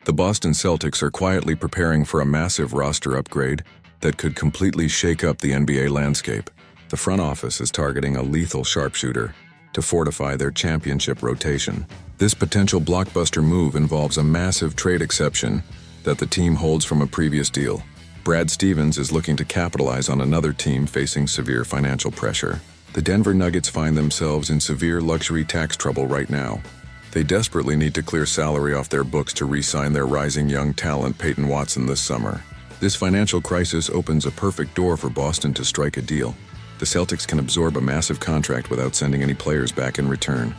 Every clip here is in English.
The Boston Celtics are quietly preparing for a massive roster upgrade that could completely shake up the NBA landscape. The front office is targeting a lethal sharpshooter to fortify their championship rotation. This potential blockbuster move involves a massive trade exception that the team holds from a previous deal. Brad Stevens is looking to capitalize on another team facing severe financial pressure. The Denver Nuggets find themselves in severe luxury tax trouble right now. They desperately need to clear salary off their books to re-sign their rising young talent Peyton Watson this summer. This financial crisis opens a perfect door for Boston to strike a deal. The Celtics can absorb a massive contract without sending any players back in return.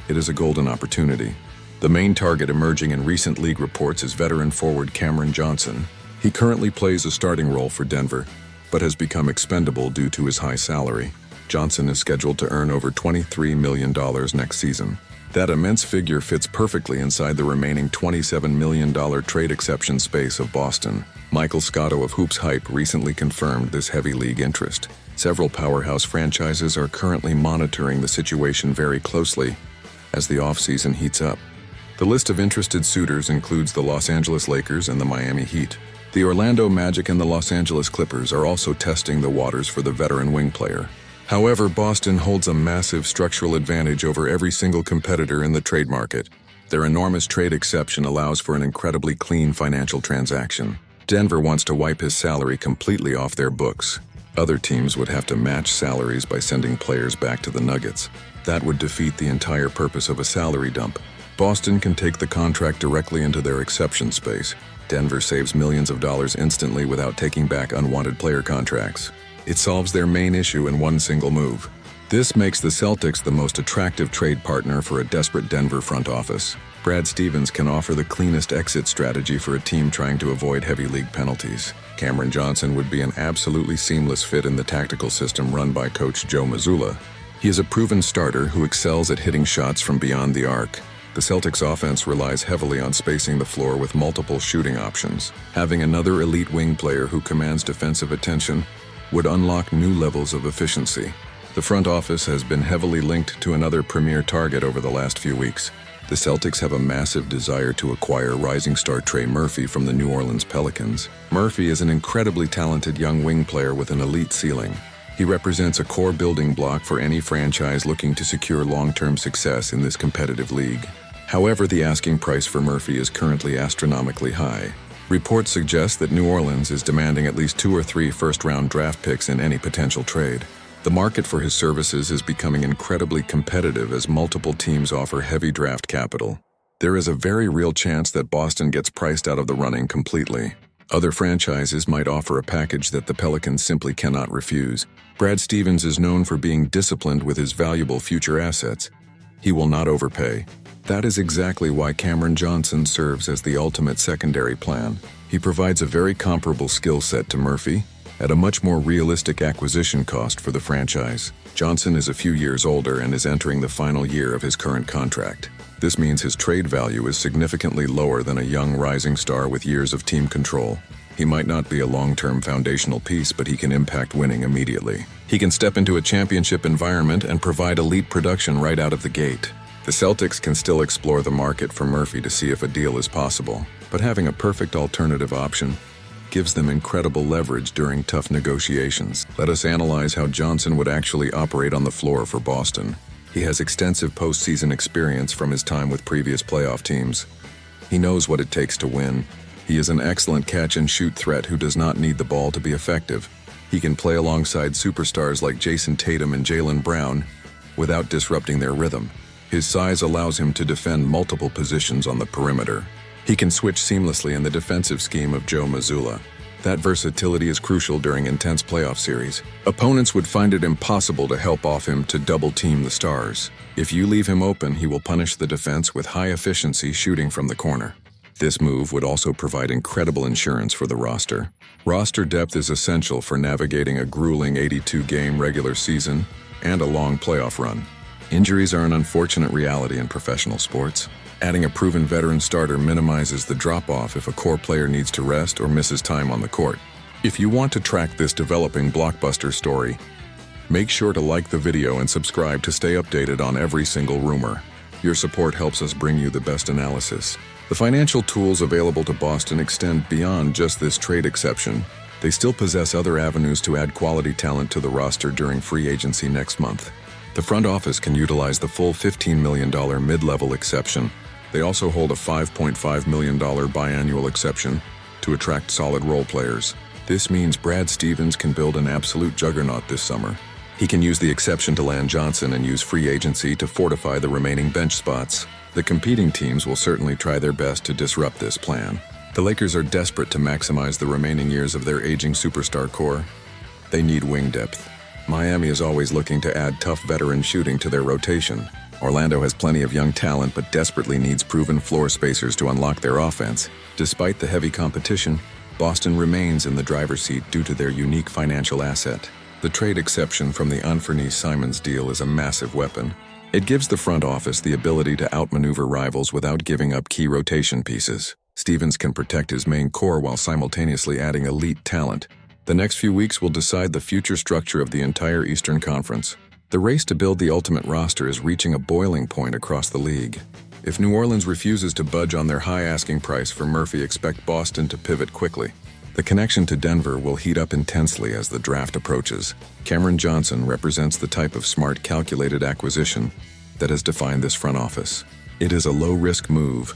It is a golden opportunity. The main target emerging in recent league reports is veteran forward Cam Johnson. He currently plays a starting role for Denver, but has become expendable due to his high salary. Johnson is scheduled to earn over $23 million next season. That immense figure fits perfectly inside the remaining $27 million trade exception space of Boston. Michael Scotto of Hoops Hype recently confirmed this heavy league interest. Several powerhouse franchises are currently monitoring the situation very closely as the offseason heats up. The list of interested suitors includes the Los Angeles Lakers and the Miami Heat. The Orlando Magic and the Los Angeles Clippers are also testing the waters for the veteran wing player. However, Boston holds a massive structural advantage over every single competitor in the trade market. Their enormous trade exception allows for an incredibly clean financial transaction. Denver wants to wipe his salary completely off their books. Other teams would have to match salaries by sending players back to the Nuggets. That would defeat the entire purpose of a salary dump. Boston can take the contract directly into their exception space. Denver saves millions of dollars instantly without taking back unwanted player contracts. It solves their main issue in one single move. This makes the Celtics the most attractive trade partner for a desperate Denver front office. Brad Stevens can offer the cleanest exit strategy for a team trying to avoid heavy league penalties. Cam Johnson would be an absolutely seamless fit in the tactical system run by coach Joe Mazzulla. He is a proven starter who excels at hitting shots from beyond the arc. The Celtics offense relies heavily on spacing the floor with multiple shooting options. Having another elite wing player who commands defensive attention would unlock new levels of efficiency. The front office has been heavily linked to another premier target over the last few weeks. The Celtics have a massive desire to acquire rising star Trey Murphy from the New Orleans Pelicans. Murphy is an incredibly talented young wing player with an elite ceiling. He represents a core building block for any franchise looking to secure long-term success in this competitive league. However, the asking price for Murphy is currently astronomically high. Reports suggest that New Orleans is demanding at least 2 or 3 first-round draft picks in any potential trade. The market for his services is becoming incredibly competitive as multiple teams offer heavy draft capital. There is a very real chance that Boston gets priced out of the running completely. Other franchises might offer a package that the Pelicans simply cannot refuse. Brad Stevens is known for being disciplined with his valuable future assets. He will not overpay. That is exactly why Cam Johnson serves as the ultimate secondary plan. He provides a very comparable skill set to Murphy at a much more realistic acquisition cost for the franchise. Johnson is a few years older and is entering the final year of his current contract. This means his trade value is significantly lower than a young rising star with years of team control. He might not be a long-term foundational piece, but he can impact winning immediately. He can step into a championship environment and provide elite production right out of the gate. The Celtics can still explore the market for Murphy to see if a deal is possible, but having a perfect alternative option gives them incredible leverage during tough negotiations. Let us analyze how Johnson would actually operate on the floor for Boston. He has extensive postseason experience from his time with previous playoff teams. He knows what it takes to win. He is an excellent catch-and-shoot threat who does not need the ball to be effective. He can play alongside superstars like Jason Tatum and Jaylen Brown without disrupting their rhythm. His size allows him to defend multiple positions on the perimeter. He can switch seamlessly in the defensive scheme of Joe Mazzulla. That versatility is crucial during intense playoff series. Opponents would find it impossible to help off him to double-team the stars. If you leave him open, he will punish the defense with high-efficiency shooting from the corner. This move would also provide incredible insurance for the roster. Roster depth is essential for navigating a grueling 82-game regular season and a long playoff run. Injuries are an unfortunate reality in professional sports. Adding a proven veteran starter minimizes the drop-off if a core player needs to rest or misses time on the court. If you want to track this developing blockbuster story, make sure to like the video and subscribe to stay updated on every single rumor. Your support helps us bring you the best analysis. The financial tools available to Boston extend beyond just this trade exception. They still possess other avenues to add quality talent to the roster during free agency next month. The front office can utilize the full $15 million mid-level exception. They also hold a $5.5 million biannual exception to attract solid role players. This means Brad Stevens can build an absolute juggernaut this summer. He can use the exception to land Johnson and use free agency to fortify the remaining bench spots. The competing teams will certainly try their best to disrupt this plan. The Lakers are desperate to maximize the remaining years of their aging superstar core. They need wing depth. Miami is always looking to add tough veteran shooting to their rotation. Orlando has plenty of young talent but desperately needs proven floor spacers to unlock their offense. Despite the heavy competition, Boston remains in the driver's seat due to their unique financial asset. The trade exception from the Anthony-Simons deal is a massive weapon. It gives the front office the ability to outmaneuver rivals without giving up key rotation pieces. Stevens can protect his main core while simultaneously adding elite talent. The next few weeks will decide the future structure of the entire Eastern Conference. The race to build the ultimate roster is reaching a boiling point across the league. If New Orleans refuses to budge on their high asking price for Murphy, expect Boston to pivot quickly. The connection to Denver will heat up intensely as the draft approaches. Cam Johnson represents the type of smart, calculated acquisition that has defined this front office. It is a low-risk move,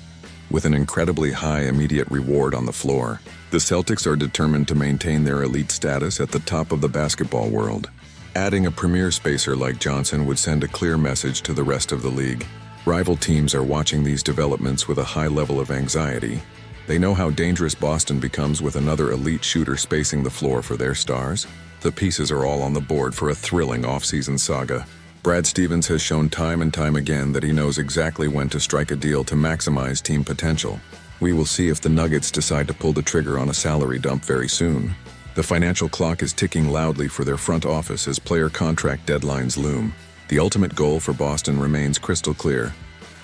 with an incredibly high immediate reward on the floor. The Celtics are determined to maintain their elite status at the top of the basketball world. Adding a premier spacer like Johnson would send a clear message to the rest of the league. Rival teams are watching these developments with a high level of anxiety. They know how dangerous Boston becomes with another elite shooter spacing the floor for their stars. The pieces are all on the board for a thrilling offseason saga. Brad Stevens has shown time and time again that he knows exactly when to strike a deal to maximize team potential. We will see if the Nuggets decide to pull the trigger on a salary dump very soon. The financial clock is ticking loudly for their front office as player contract deadlines loom. The ultimate goal for Boston remains crystal clear.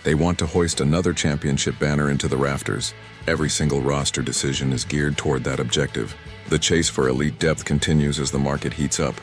They want to hoist another championship banner into the rafters. Every single roster decision is geared toward that objective. The chase for elite depth continues as the market heats up.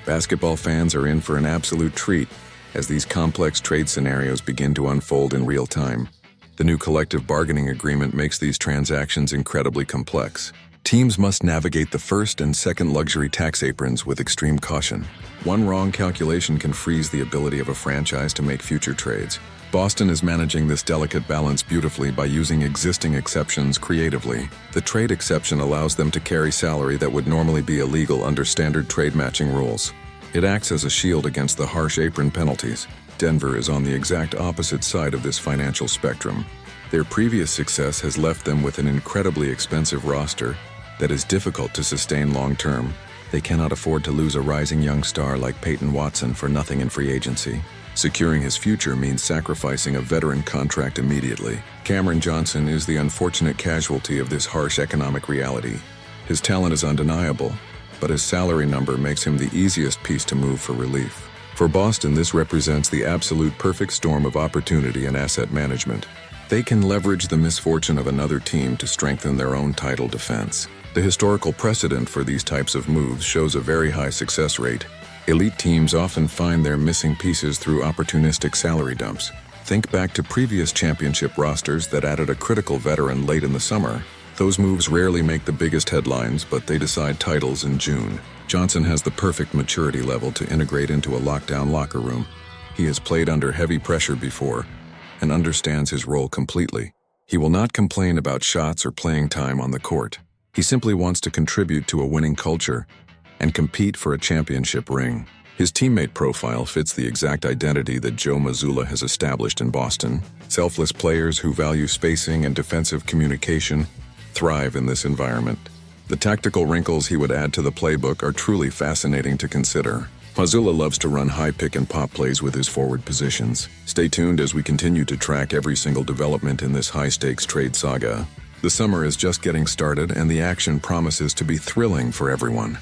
Basketball fans are in for an absolute treat as these complex trade scenarios begin to unfold in real time. The new collective bargaining agreement makes these transactions incredibly complex. Teams must navigate the first and second luxury tax aprons with extreme caution. One wrong calculation can freeze the ability of a franchise to make future trades. Boston is managing this delicate balance beautifully by using existing exceptions creatively. The trade exception allows them to carry salary that would normally be illegal under standard trade matching rules. It acts as a shield against the harsh apron penalties. Denver is on the exact opposite side of this financial spectrum. Their previous success has left them with an incredibly expensive roster that is difficult to sustain long-term. They cannot afford to lose a rising young star like Peyton Watson for nothing in free agency. Securing his future means sacrificing a veteran contract immediately. Cam Johnson is the unfortunate casualty of this harsh economic reality. His talent is undeniable, but his salary number makes him the easiest piece to move for relief. For Boston, this represents the absolute perfect storm of opportunity and asset management. They can leverage the misfortune of another team to strengthen their own title defense. The historical precedent for these types of moves shows a very high success rate. Elite teams often find their missing pieces through opportunistic salary dumps. Think back to previous championship rosters that added a critical veteran late in the summer. Those moves rarely make the biggest headlines, but they decide titles in June. Johnson has the perfect maturity level to integrate into a lockdown locker room. He has played under heavy pressure before and understands his role completely. He will not complain about shots or playing time on the court. He simply wants to contribute to a winning culture and compete for a championship ring. His teammate profile fits the exact identity that Joe Mazzulla has established in Boston. Selfless players who value spacing and defensive communication thrive in this environment. The tactical wrinkles he would add to the playbook are truly fascinating to consider. Mazzulla loves to run high pick and pop plays with his forward positions. Stay tuned as we continue to track every single development in this high-stakes trade saga. The summer is just getting started and the action promises to be thrilling for everyone.